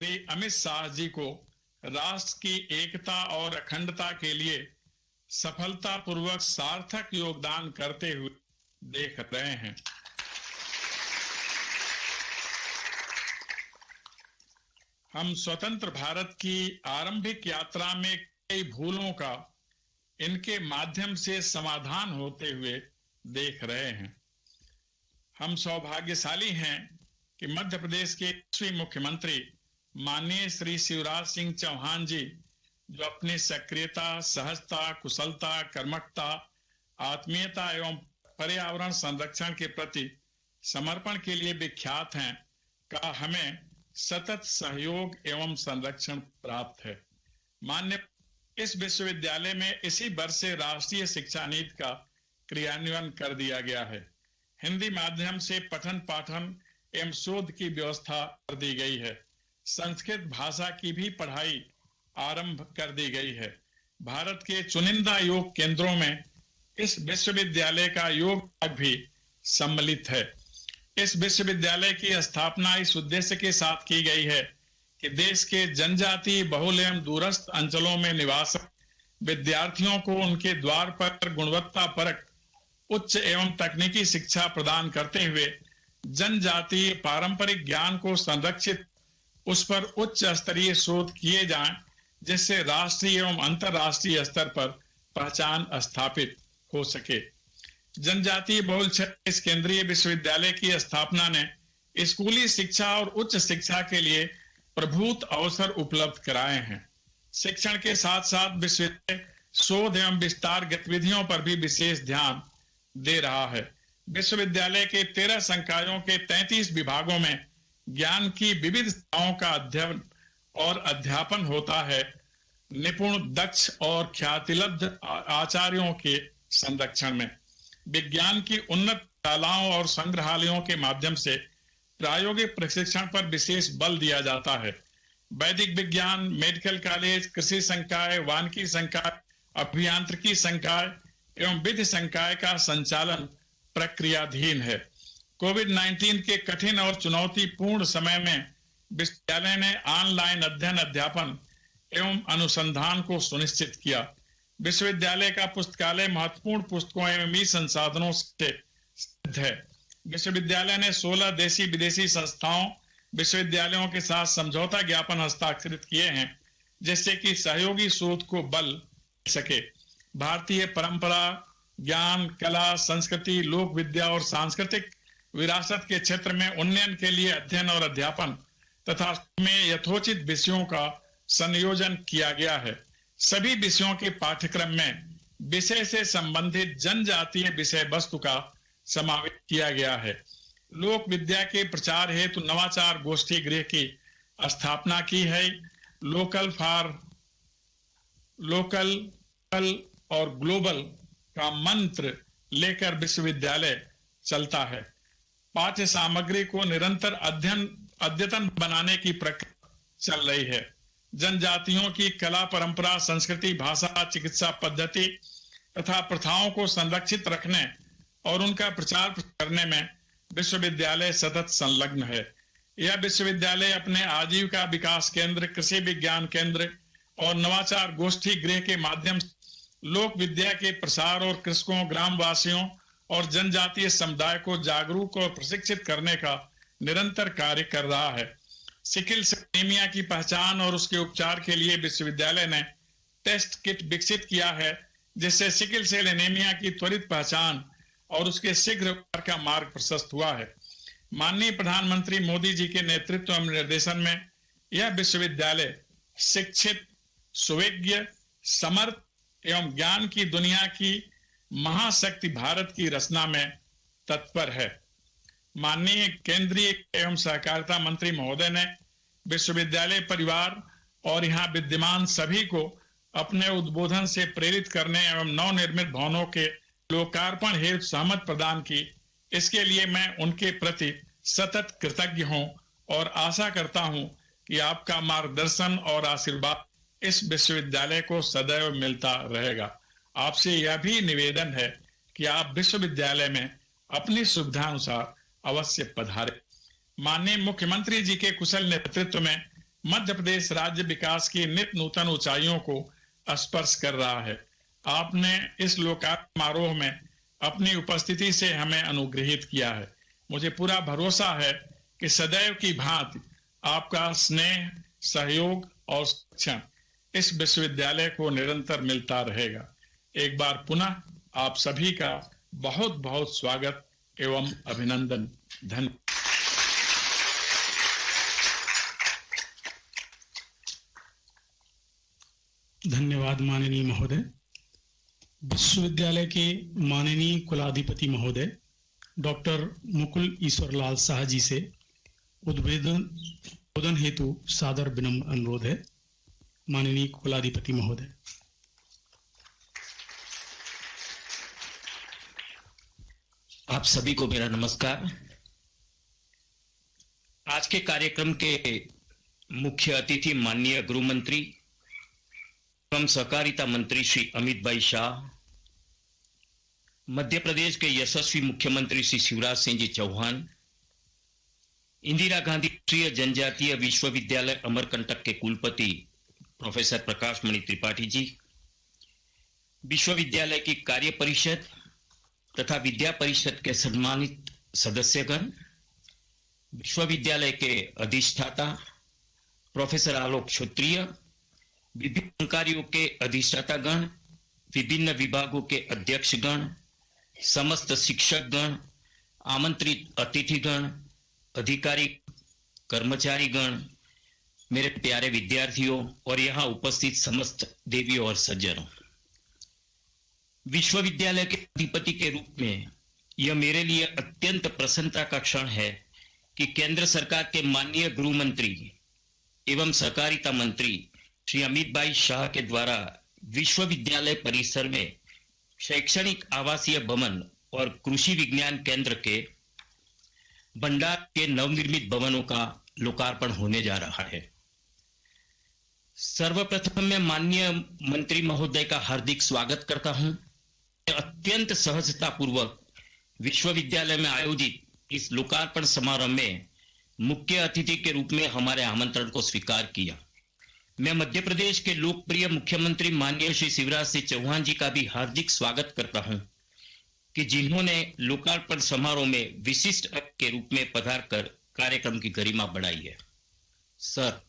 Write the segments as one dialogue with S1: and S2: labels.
S1: श्री अमित शाह जी को राष्ट्र की एकता और अखंडता के लिए सफलतापूर्वक सार्थक योगदान करते हुए देख रहे हैं। हम स्वतंत्र भारत की आरंभिक यात्रा में कई भूलों का इनके माध्यम से समाधान होते हुए देख रहे हैं। हम सौभाग्यशाली हैं कि मध्य प्रदेश के 20वें मुख्यमंत्री माननीय श्री शिवराज सिंह चौहान जी, जो अपनी सक्रियता, सहजता, कुशलता, कर्मठता, आत्मीयता एवं पर्यावरण संरक्षण के प्रति समर्पण के लिए विख्यात हैं, का हमें सतत सहयोग एवं संरक्षण प्राप्त है। माननीय इस विश्वविद्यालय में इसी वर्ष से राष्ट्रीय शिक्षा नीति का क्रियान्वयन कर दिया गया है। हिंदी माध्यम से पठन पाठन एवं शोध की व्यवस्था कर दी गई है। संस्कृत भाषा की भी पढ़ाई आरंभ कर दी गई है। भारत के चुनिंदा योग केंद्रों में इस विश्वविद्यालय का योग विभाग भी सम्मिलित है। इस विश्वविद्यालय की स्थापना इस उद्देश्य के साथ की गई है कि देश के जनजातीय बहुल एवं दूरस्थ अंचलों में निवासक विद्यार्थियों को उनके द्वार पर गुणवत्ता परक उच्च एवं तकनीकी शिक्षा प्रदान करते हुए जनजातीय पारंपरिक ज्ञान को संरक्षित, उस पर उच्च स्तरीय शोध किए जाएं, जिससे राष्ट्रीय एवं अंतर्राष्ट्रीय स्तर पर पहचान स्थापित हो सके। जनजातीय बहुल क्षेत्र इस केंद्रीय विश्वविद्यालय की स्थापना ने स्कूली शिक्षा और उच्च शिक्षा के लिए प्रभुत अवसर उपलब्ध कराए हैं। शिक्षण के साथ साथ विश्वविद्यालय शोध एवं विस्तार गतिविधियों पर भी विशेष ध्यान दे रहा है। विश्वविद्यालय के 13 संकायों के 33 विभागों में ज्ञान की विविधताओं का अध्ययन और अध्यापन होता है। निपुण, दक्ष और ख्यातिलब्ध आचार्यों के संरक्षण में विज्ञान की उन्नत शालाओं और संग्रहालयों के माध्यम से प्रायोगिक प्रशिक्षण पर विशेष बल दिया जाता है। वैदिक विज्ञान, मेडिकल कॉलेज, कृषि संकाय, वानिकी संकाय, अभियांत्रिकी संकाय एवं विधि संकाय का संचालन प्रक्रियाधीन है। कोविड-19 के कठिन और चुनौतीपूर्ण समय में विश्वविद्यालय ने ऑनलाइन अध्ययन, अध्यापन एवं अनुसंधान को सुनिश्चित किया। विश्वविद्यालय का पुस्तकालय महत्वपूर्ण पुस्तकों एवं ई संसाधनों से सिद्ध है। विश्वविद्यालय ने 16 देशी विदेशी संस्थाओं, विश्वविद्यालयों के साथ समझौता ज्ञापन हस्ताक्षरित किए हैं, जिससे कि सहयोगी शोध को बल मिल सके। भारतीय परंपरा, ज्ञान, कला, संस्कृति, लोक विद्या और सांस्कृतिक विरासत के क्षेत्र में उन्नयन के लिए अध्ययन और अध्यापन तथा में यथोचित विषयों का संयोजन किया गया है। सभी विषयों के पाठ्यक्रम में विषय से संबंधित जनजातीय विषय वस्तु का समावेश किया गया है। लोक विद्या के प्रचार हेतु नवाचार गोष्ठी गृह की स्थापना की है। लोकल और ग्लोबल का मंत्र लेकर विश्वविद्यालय चलता है। पाठ्य सामग्री को निरंतर अद्यतन बनाने की प्रक्रिया चल रही है। जनजातियों की कला, परंपरा, संस्कृति, भाषा, चिकित्सा पद्धति तथा प्रथाओं को संरक्षित रखने और उनका प्रचार करने में विश्वविद्यालय सतत संलग्न है। यह विश्वविद्यालय अपने आजीविका विकास केंद्र, कृषि विज्ञान केंद्र और नवाचार गोष्ठी गृह के माध्यम से लोक विद्या के प्रसार और कृषकों, ग्रामवासियों और जनजातीय समुदाय को जागरूक और प्रशिक्षित करने का निरंतर कार्य कर रहा है। सिकिल सेल एनीमिया की पहचान और उसके उपचार के लिए विश्वविद्यालय ने टेस्ट किट विकसित किया है, जिससे सिकिल सेल एनीमिया की त्वरित पहचान और उसके शीघ्र उपचार का मार्ग प्रशस्त हुआ है। माननीय प्रधानमंत्री मोदी जी के नेतृत्व एवं निर्देशन में यह विश्वविद्यालय शिक्षित, सुविज्ञ, समर्थ एवं ज्ञान की दुनिया की महाशक्ति भारत की रचना में तत्पर है। माननीय केंद्रीय एवं सहकारिता मंत्री महोदय ने विश्वविद्यालय परिवार और यहाँ विद्यमान सभी को अपने उद्बोधन से प्रेरित करने एवं नवनिर्मित भवनों के लोकार्पण हेतु सहमत प्रदान की। इसके लिए मैं उनके प्रति सतत कृतज्ञ हूँ और आशा करता हूँ कि आपका मार्गदर्शन और आशीर्वाद इस विश्वविद्यालय को सदैव मिलता रहेगा। आपसे यह भी निवेदन है कि आप विश्वविद्यालय में अपनी सुविधानुसार अवश्य पधारें। माननीय मुख्यमंत्री जी के कुशल नेतृत्व में मध्य प्रदेश राज्य विकास की नित नूतन ऊंचाइयों को स्पर्श कर रहा है। आपने इस लोकार्पण समारोह में अपनी उपस्थिति से हमें अनुग्रहित किया है। मुझे पूरा भरोसा है कि सदैव की भांति आपका स्नेह, सहयोग और शिक्षण इस विश्वविद्यालय को निरंतर मिलता रहेगा। एक बार पुनः आप सभी का बहुत बहुत स्वागत एवं अभिनंदन। धन्यवाद।
S2: धन्यवाद माननीय महोदय। विश्वविद्यालय के माननीय कुलाधिपति महोदय डॉक्टर मुकुल ईश्वरलाल शाह जी से उद्बोधन हेतु सादर विनम्र अनुरोध है। माननीय कुलाधिपति महोदय।
S3: आप सभी को मेरा नमस्कार। आज के कार्यक्रम के मुख्य अतिथि माननीय गृह मंत्री एवं सहकारिता मंत्री श्री अमित भाई शाह, मध्य प्रदेश के यशस्वी मुख्यमंत्री श्री शिवराज सिंह जी चौहान, इंदिरा गांधी राष्ट्रीय जनजातीय विश्वविद्यालय अमरकंटक के कुलपति प्रोफेसर प्रकाश मणि त्रिपाठी जी, विश्वविद्यालय की कार्य परिषद तथा विद्या परिषद के सम्मानित सदस्यगण, विश्वविद्यालय के अधिष्ठाता प्रोफेसर आलोक क्षत्रिय, विभिन्न कार्यों के अधिष्ठातागण, विभिन्न विभागों के अध्यक्षगण, समस्त शिक्षकगण, आमंत्रित अतिथिगण, अधिकारी कर्मचारीगण, मेरे प्यारे विद्यार्थियों और यहाँ उपस्थित समस्त देवियों और सज्जनों, विश्वविद्यालय के अधिपति के रूप में यह मेरे लिए अत्यंत प्रसन्नता का क्षण है कि केंद्र सरकार के माननीय गृह मंत्री एवं सहकारिता मंत्री श्री अमित भाई शाह के द्वारा विश्वविद्यालय परिसर में शैक्षणिक आवासीय भवन और कृषि विज्ञान केंद्र के भंडार के नवनिर्मित भवनों का लोकार्पण होने जा रहा है। सर्वप्रथम मैं माननीय मंत्री महोदय का हार्दिक स्वागत करता हूं। अत्यंत सहजता पूर्वक विश्वविद्यालय में आयोजित इस लोकार्पण समारोह में मुख्य अतिथि के रूप में हमारे आमंत्रण को स्वीकार किया। मैं मध्य प्रदेश के लोकप्रिय मुख्यमंत्री माननीय श्री शिवराज सिंह चौहान जी का भी हार्दिक स्वागत करता हूं कि जिन्होंने लोकार्पण समारोह में विशिष्ट अतिथि के रूप में पधारकर कार्यक्रम की गरिमा बढ़ाई है। सर,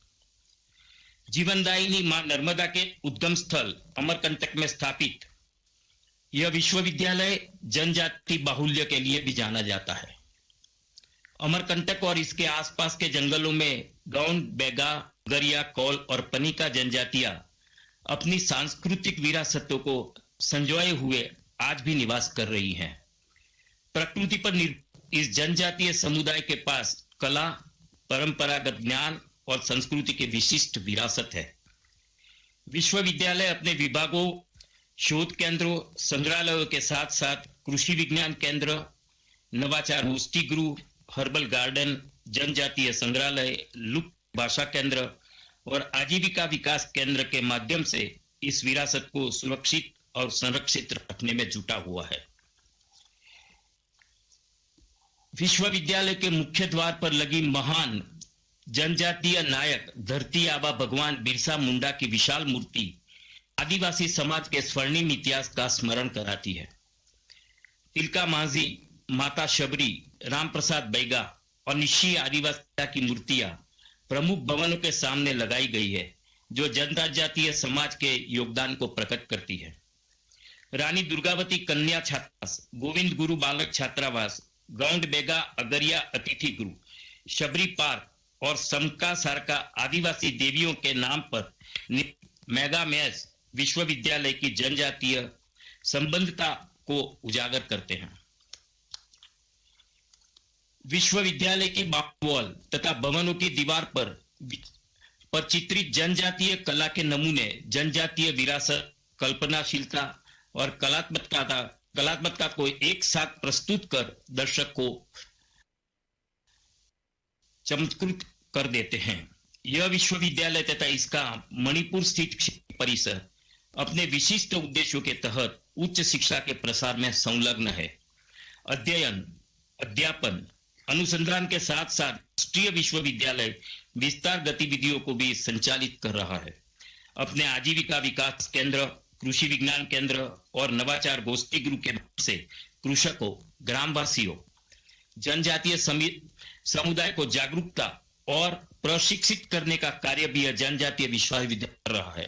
S3: जीवनदायिनी मां नर्मदा के उद्गम स्थल अमरकंटक में स्थापित यह विश्वविद्यालय जनजाति बाहुल्य के लिए भी जाना जाता है। अमरकंटक और इसके आसपास के जंगलों में गौंड, बेगा, गरिया, कौल और पनिका जनजातियां अपनी सांस्कृतिक विरासतों को संजोए हुए आज भी निवास कर रही हैं। प्रकृति पर इस जनजातीय समुदाय के पास कला, परंपरागत ज्ञान और संस्कृति की विशिष्ट विरासत है। विश्वविद्यालय अपने विभागों, शोध केंद्रों, संग्रहालयों के साथ साथ कृषि विज्ञान केंद्र, नवाचार गोष्ठी गृह, हर्बल गार्डन, जनजातीय संग्रहालय, लुप्त भाषा केंद्र और आजीविका विकास केंद्र के माध्यम से इस विरासत को सुरक्षित और संरक्षित रखने में जुटा हुआ है। विश्वविद्यालय के मुख्य द्वार पर लगी महान जनजातीय नायक धरती आबा भगवान बिरसा मुंडा की विशाल मूर्ति आदिवासी समाज के स्वर्णिम इतिहास का स्मरण कराती है। तिलका मांझी, माता शबरी, राम प्रसाद बैगा और निश्ची आदिवासी की मूर्तियां प्रमुख भवनों के सामने लगाई गई है, जो जनजातीय समाज के योगदान को प्रकट करती है। रानी दुर्गावती कन्या छात्रावास, गोविंद गुरु बालक छात्रावास, गौंड, बेगा, अगरिया अतिथि गृह, शबरी पार्क और समका सारका आदिवासी देवियों के नाम पर मेगा मेस विश्वविद्यालय की जनजातीय संबंधता को उजागर करते हैं। विश्वविद्यालय की वॉल तथा भवनों की दीवार पर चित्रित जनजातीय कला के नमूने जनजातीय विरासत, कल्पनाशीलता और कलात्मकता को एक साथ प्रस्तुत कर दर्शक को चमत्कृत कर देते हैं। यह विश्वविद्यालय तथा इसका मणिपुर स्थित परिसर अपने विशिष्ट उद्देश्यों के तहत उच्च शिक्षा के प्रसार में संलग्न है। अध्ययन, अध्यापन, अनुसंधान के साथ साथ राष्ट्रीय विश्वविद्यालय विस्तार गतिविधियों को भी संचालित कर रहा है। अपने आजीविका विकास केंद्र, कृषि विज्ञान केंद्र और नवाचार गोष्ठी गृह के माध्यम से कृषकों, ग्रामवासियों, जनजातीय समुदाय को जागरूकता और प्रशिक्षित करने का कार्य भी जनजातीय विश्वविद्यालय कर रहा है।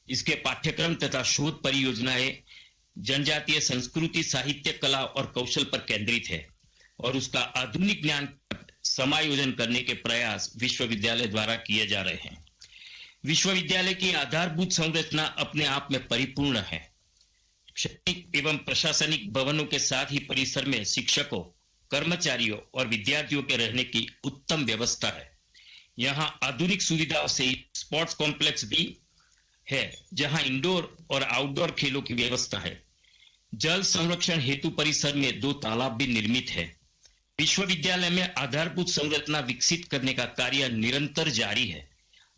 S3: इसके पाठ्यक्रम तथा शोध परियोजनाएं जनजातीय संस्कृति, साहित्य, कला और कौशल पर केंद्रित है और उसका आधुनिक ज्ञान समायोजन करने के प्रयास विश्वविद्यालय द्वारा किए जा रहे हैं। विश्वविद्यालय की आधारभूत संरचना अपने आप में परिपूर्ण है। शैक्षणिक एवं प्रशासनिक भवनों के साथ ही परिसर में शिक्षकों, कर्मचारियों और विद्यार्थियों के रहने की उत्तम व्यवस्था है। यहाँ आधुनिक सुविधाओं से स्पोर्ट्स कॉम्प्लेक्स भी है, जहां इंडोर और आउटडोर खेलों की व्यवस्था है। जल संरक्षण हेतु परिसर में 2 तालाब भी निर्मित है। विश्वविद्यालय में आधारभूत संरचना विकसित करने का कार्य निरंतर जारी है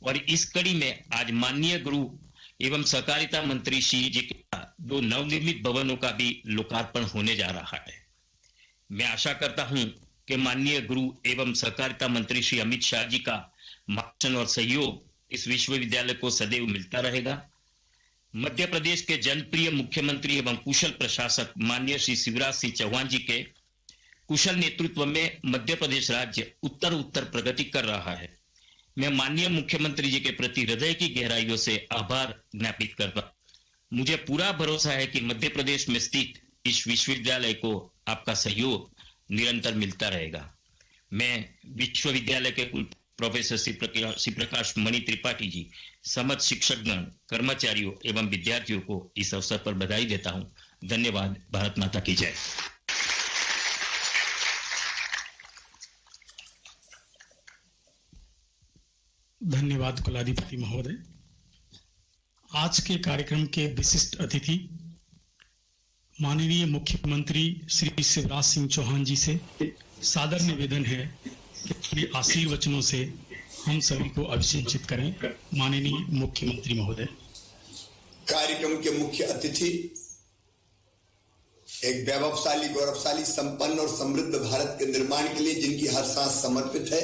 S3: और इस कड़ी में आज माननीय गृह एवं सहकारिता मंत्री श्री जी के 2 नवनिर्मित भवनों का भी लोकार्पण होने जा रहा है। मैं आशा करता हूं कि माननीय गृह एवं सहकारिता मंत्री श्री अमित शाह जी का मार्गदर्शन और सहयोग इस विश्वविद्यालय को सदैव मिलता रहेगा। मध्य प्रदेश के जनप्रिय मुख्यमंत्री एवं कुशल प्रशासक माननीय श्री शिवराज सिंह चौहान जी के कुशल नेतृत्व में मध्य प्रदेश राज्य उत्तर प्रगति कर रहा है। मैं माननीय मुख्यमंत्री जी के प्रति हृदय की गहराइयों से आभार ज्ञापित करता। मुझे पूरा भरोसा है कि मध्य प्रदेश में स्थित इस विश्वविद्यालय को आपका सहयोग निरंतर मिलता रहेगा। मैं विश्वविद्यालय के कुलपति प्रोफेसर श्री प्रकाश मणि त्रिपाठी जी, समस्त शिक्षकगण, कर्मचारियों एवं विद्यार्थियों को इस अवसर पर बधाई देता हूं। धन्यवाद। भारत माता की जय।
S2: धन्यवाद कुलाधिपति महोदय। आज के कार्यक्रम के विशिष्ट अतिथि माननीय मुख्यमंत्री श्री शिवराज सिंह चौहान जी से सादर निवेदन है कि अपने आशीर्वचनों से हम सभी को अभिषेचित करें। माननीय मुख्यमंत्री महोदय।
S4: कार्यक्रम के मुख्य अतिथि, एक वैभवशाली, गौरवशाली, संपन्न और समृद्ध भारत के निर्माण के लिए जिनकी हर सांस समर्पित है,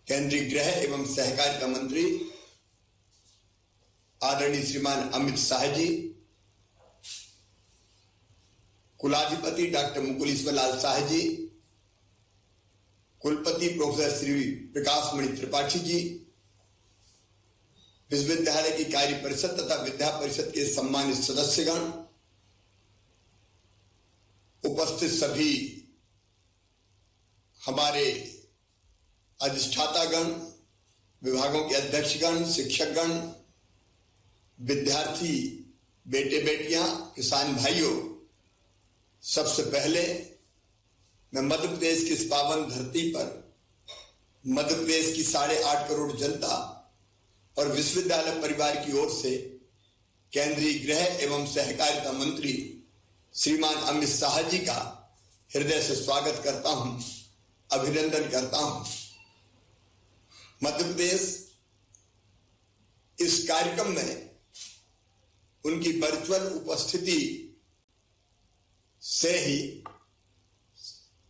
S4: केंद्रीय गृह एवं सहकारिता मंत्री आदरणीय श्रीमान अमित शाह जी, कुलाधिपति डॉक्टर मुकुल ईश्वरलाल शाह जी, कुलपति प्रोफेसर श्री प्रकाश मणि त्रिपाठी जी, विश्वविद्यालय की कार्य परिषद तथा विद्या परिषद के सम्मानित सदस्यगण, उपस्थित सभी हमारे अधिष्ठातागण, विभागों के अध्यक्षगण, शिक्षकगण, विद्यार्थी बेटे बेटियां, किसान भाइयों, सबसे पहले मैं मध्य प्रदेश की इस पावन धरती पर मध्य प्रदेश की 8.5 करोड़ जनता और विश्वविद्यालय परिवार की ओर से केंद्रीय गृह एवं सहकारिता मंत्री श्रीमान अमित शाह जी का हृदय से स्वागत करता हूं, अभिनंदन करता हूं। मध्य प्रदेश इस कार्यक्रम में उनकी वर्चुअल उपस्थिति से ही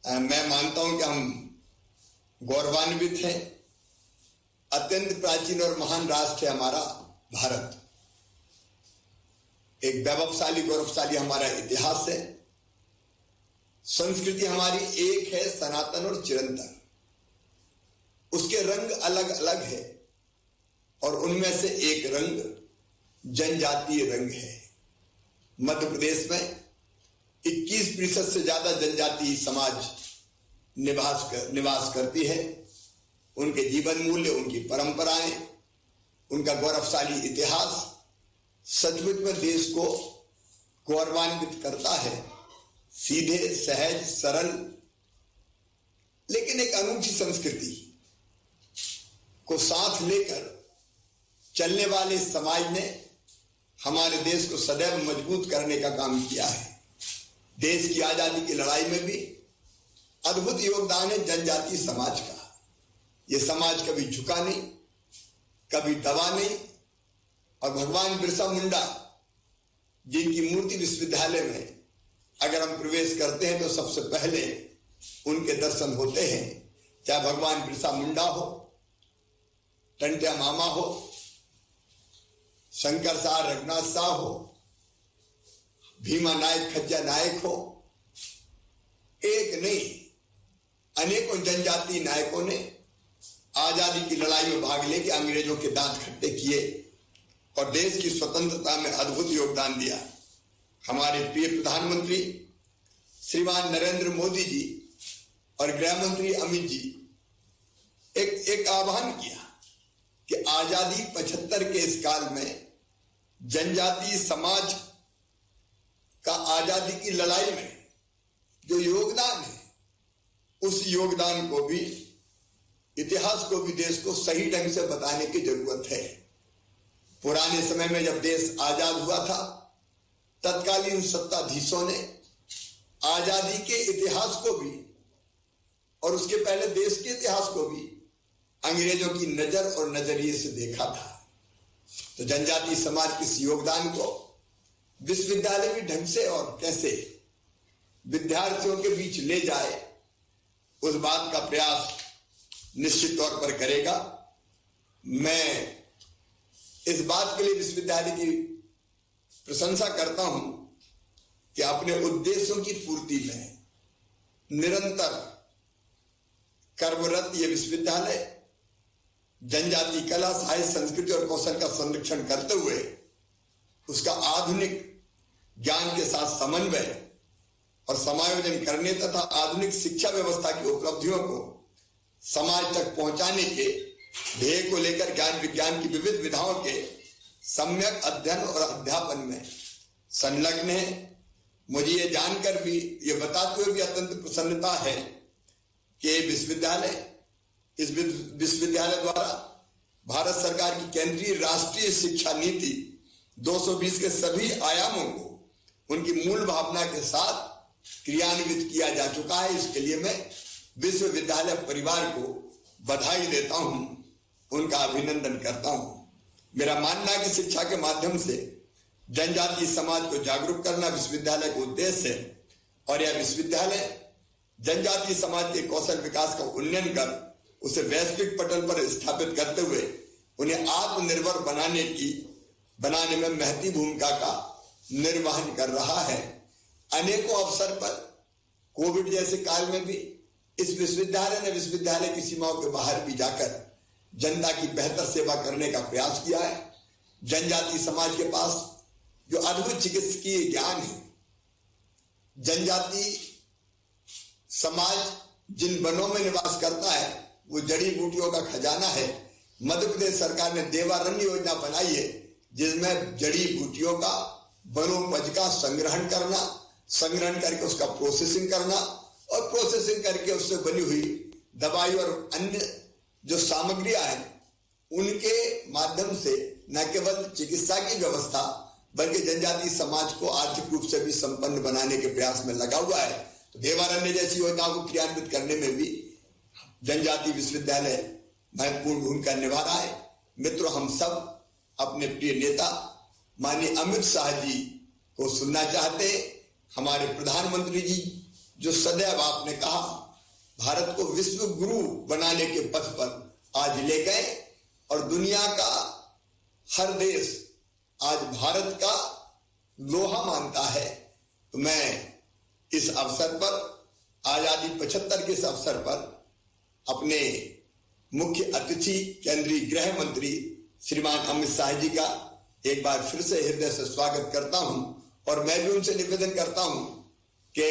S4: मैं मानता हूं कि हम गौरवान्वित हैं। अत्यंत प्राचीन और महान राष्ट्र है हमारा भारत। एक वैभवशाली, गौरवशाली हमारा इतिहास है। संस्कृति हमारी एक है, सनातन और चिरंतन। उसके रंग अलग अलग है और उनमें से एक रंग जनजातीय रंग है। मध्य प्रदेश में 21% से ज्यादा जनजातीय समाज निवास करती है। उनके जीवन मूल्य, उनकी परंपराएं, उनका गौरवशाली इतिहास सचमुच में देश को गौरवान्वित करता है। सीधे, सहज, सरल, लेकिन एक अनूठी संस्कृति को साथ लेकर चलने वाले समाज ने हमारे देश को सदैव मजबूत करने का काम किया है। देश की आजादी की लड़ाई में भी अद्भुत योगदान है जनजातीय समाज का। यह समाज कभी झुका नहीं, कभी दबा नहीं, और भगवान बिरसा मुंडा जिनकी मूर्ति विश्वविद्यालय में अगर हम प्रवेश करते हैं तो सबसे पहले उनके दर्शन होते हैं, चाहे भगवान बिरसा मुंडा हो, टंट्या मामा हो, शंकर शाह रघुनाथ शाह हो, भीमा नायक खज्जा नायक हो, एक नहीं अनेकों जनजातीय नायकों ने आजादी की लड़ाई में भाग लेके अंग्रेजों के दांत खट्टे किए और देश की स्वतंत्रता में अद्भुत योगदान दिया। हमारे प्रिय प्रधानमंत्री श्रीमान नरेंद्र मोदी जी और गृह मंत्री अमित जी एक आह्वान किया कि आजादी 75 के इस काल में जनजातीय समाज का आजादी की लड़ाई में जो योगदान है, उस योगदान को भी, इतिहास को भी देश को सही ढंग से बताने की जरूरत है। पुराने समय में जब देश आजाद हुआ था, तत्कालीन सत्ताधीशों ने आजादी के इतिहास को भी और उसके पहले देश के इतिहास को भी अंग्रेजों की नजर और नजरिए से देखा था। तो जनजातीय समाज के इस योगदान को विश्वविद्यालय भी ढंग से और कैसे विद्यार्थियों के बीच ले जाए, उस बात का प्रयास निश्चित तौर पर करेगा। मैं इस बात के लिए विश्वविद्यालय की प्रशंसा करता हूं कि अपने उद्देश्यों की पूर्ति में निरंतर कर्मरत यह विश्वविद्यालय जनजातीय कला, साहित्य, संस्कृति और कौशल का संरक्षण करते हुए उसका आधुनिक ज्ञान के साथ समन्वय और समायोजन करने तथा आधुनिक शिक्षा व्यवस्था की उपलब्धियों को समाज तक पहुंचाने के ध्येय को लेकर ज्ञान विज्ञान की विविध विधाओं के सम्यक अध्ययन और अध्यापन में संलग्न है। मुझे ये जानकर भी, ये बताते हुए भी अत्यंत प्रसन्नता है कि इस विश्वविद्यालय द्वारा भारत सरकार की केंद्रीय राष्ट्रीय शिक्षा नीति 220 के सभी आयामों को उनकी मूल भावना के साथ क्रियान्वित किया जा चुका है। इसके लिए मैं विश्वविद्यालय परिवार को बधाई देता हूं, उनका अभिनंदन करता हूं। मेरा मानना है कि शिक्षा के माध्यम से जनजातीय समाज को जागरूक करना विश्वविद्यालय का उद्देश्य है और यह विश्वविद्यालय जनजातीय समाज के कौशल विकास का उन्नयन कर उसे वैश्विक पटल पर स्थापित करते हुए उन्हें आत्मनिर्भर बनाने में महती भूमिका का निर्वहन कर रहा है। अनेकों अवसर पर कोविड जैसे काल में भी इस विश्वविद्यालय ने विश्वविद्यालय की सीमाओं के बाहर भी जाकर जनता की बेहतर सेवा करने का प्रयास किया है। जनजातीय समाज के पास जो अद्भुत चिकित्सकीय ज्ञान है, जनजातीय समाज जिन वनों में निवास करता है वो जड़ी बूटियों का खजाना है। मध्य प्रदेश सरकार ने देवारण्य योजना बनाई है जिसमें जड़ी बूटियों का वनोपज का संग्रहण करके उसका प्रोसेसिंग करना और प्रोसेसिंग करके उससे बनी हुई दवाई और अन्य जो सामग्रियां हैं उनके माध्यम से न केवल चिकित्सा की व्यवस्था बल्कि जनजातीय समाज को आर्थिक रूप से भी संपन्न बनाने के प्रयास में लगा हुआ है। तो देवारण्य जैसी योजनाओं को क्रियान्वित करने में भी जनजातीय विश्वविद्यालय महत्वपूर्ण भूमिका निभा रहा है। मित्रों, हम सब अपने प्रिय नेता माननीय अमित शाह जी को सुनना चाहते हैं। हमारे प्रधानमंत्री जी जो सदैव आपने कहा भारत को विश्व गुरु बनाने के पथ पर आज ले गए और दुनिया का हर देश आज भारत का लोहा मानता है। तो मैं इस अवसर पर, आजादी 75 के इस अवसर पर अपने मुख्य अतिथि केंद्रीय गृह मंत्री श्रीमान अमित शाह जी का एक बार फिर से हृदय से स्वागत करता हूं और मैं भी उनसे निवेदन करता हूं कि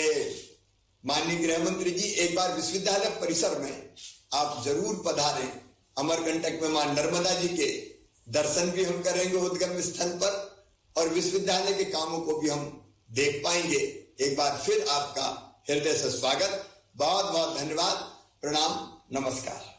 S4: माननीय गृह मंत्री जी एक बार विश्वविद्यालय परिसर में आप जरूर पधारें। अमरकंटक में मां नर्मदा जी के दर्शन भी हम करेंगे उद्गम स्थल पर और विश्वविद्यालय के कामों को भी हम देख पाएंगे। एक बार फिर आपका हृदय से स्वागत, बहुत बहुत धन्यवाद, प्रणाम, नमस्कार।